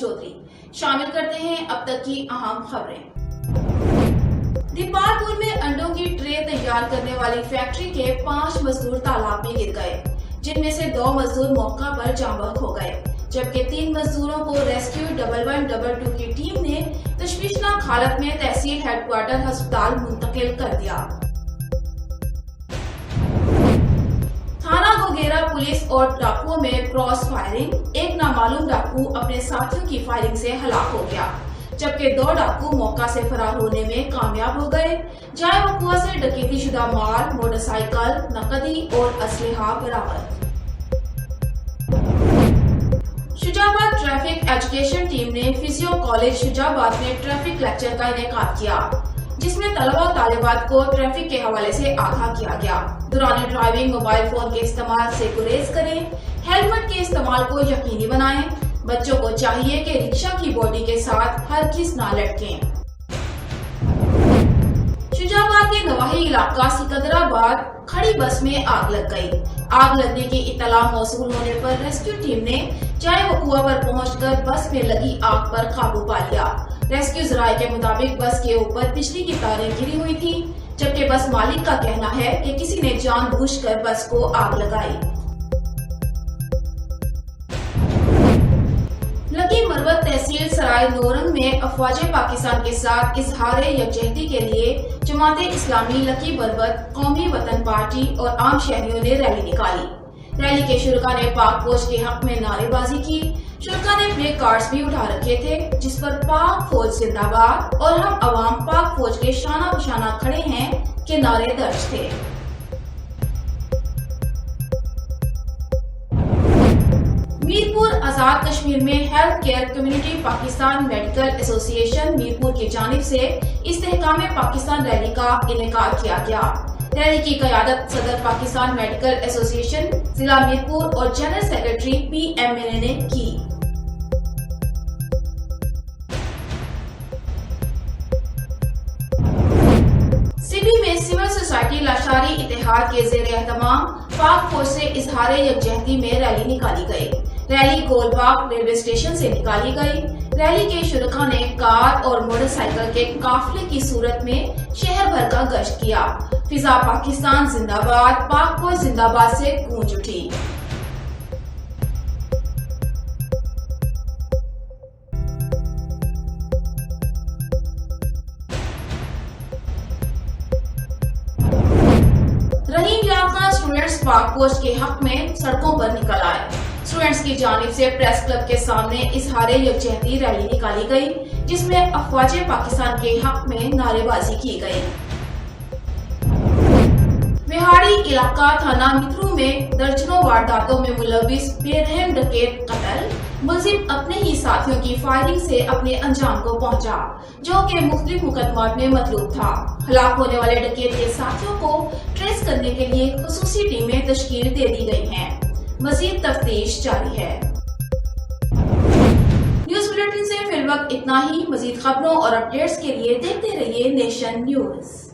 चौधरी। शामिल करते हैं अब तक की अहम खबरें। दीपालपुर में अंडों की ट्रे तैयार करने वाली फैक्ट्री के 5 मजदूर तालाब में गिर गए, जिनमें से 2 मजदूर मौका पर जाँ बहक हो गए, जबकि 3 मजदूरों को रेस्क्यू 1112 की टीम ने तशवीशनाक हालत में तहसील हेडक्वार्टर अस्पताल मुंतकिल कर दिया। थाना गोगेरा पुलिस और डाकुओं में क्रॉस फायरिंग। एक नामालूम डाकू अपने साथियों की फायरिंग से हलाक हो गया, जबकि 2 डाकू मौका से फरार होने में कामयाब हो गए। जाए वकुआ से डकैती शुदा माल, मोटरसाइकिल, नकदी और असलहा बरामद। शुजाबाद ट्रैफिक एजुकेशन टीम ने फिजियो कॉलेज शुजाबाद में ट्रैफिक लेक्चर का इनेकाद किया, जिसमें तलबा और तालिबात को ट्रैफिक के हवाले से आगाह किया गया। दौरान ड्राइविंग मोबाइल फोन के इस्तेमाल से गुरेज करें, हेलमेट के इस्तेमाल को यकीनी बनाएं। बच्चों को चाहिए कि रिक्शा की बॉडी के साथ हरगिज़ ना लटकें। शुजाबाद के नवाही इलाका सिकंदराबाद खड़ी बस में आग लग गई। आग लगने की इत्तला मौसूल होने पर रेस्क्यू टीम ने जाए वकुआ पर पहुंचकर बस में लगी आग पर काबू पा लिया। रेस्क्यू जराये के मुताबिक बस के ऊपर बिजली की तारें गिरी हुई थी, जबकि बस मालिक का कहना है कि किसी ने जानबूझकर बस को आग लगाई। लकी मरवत तहसील सराय नौरंग में अफवाज पाकिस्तान के साथ इजहार यकजहती के लिए जमात इस्लामी लकी मरवत, कौमी वतन पार्टी और आम शहरियों ने रैली निकाली। रैली के शुरका ने पाक फौज के हक में नारेबाजी की। शुरका ने प्ले कार्ड्स भी उठा रखे थे, जिस पर पाक फौज जिंदाबाद और हम अवाम पाक फौज के शाना बशाना खड़े हैं के नारे दर्ज थे। मीरपुर आजाद कश्मीर में health care community Pakistan medical association Mirpur की जानिब से इस्तेहकाम पाकिस्तान रैली का इनेकाद किया गया। रैली की क़यादत सदर पाकिस्तान मेडिकल एसोसिएशन जिला मीरपुर और जनरल सेक्रेटरी PMNA ने की। सिटी में सिविल सोसाइटी लाशारी इत्तेहाद के ज़ेरे एहतमाम पाक फौज से इजहार यकजहती में रैली निकाली गई। रैली गोलबाग रेलवे स्टेशन से निकाली गई। रैली के शुरका ने कार और मोटरसाइकिल के काफिले की सूरत में शहर भर का गश्त किया। फिजा पाकिस्तान जिंदाबाद, पाक फौज जिंदाबाद से गूंज उठी। रहीम याफ्ता स्टूडेंट्स पाक फौज के हक में सड़कों पर निकल आए। स्टूडेंट्स की जानिब से प्रेस क्लब के सामने इजहार यकजहती रैली निकाली गई, जिसमें अफवाज पाकिस्तान के हक में नारेबाजी की गई। बिहाड़ी इलाका थाना मित्रू में दर्जनों वारदातों में मुलविस बेरहम डकैत कत्ल। मुलजिम अपने ही साथियों की फायरिंग से अपने अंजाम को पहुंचा, जो कि मुख्तलिफ मुकदमात में मतलूब था। हलाक होने वाले डकैत के साथियों को ट्रेस करने के लिए खुसूसी टीमें तश्कील दे दी गई हैं। मजीद तफ्तीश जारी है। न्यूज बुलेटिन से फिलवक्त इतना ही। मजीद खबरों और अपडेट्स के लिए देखते रहिए नेशन न्यूज।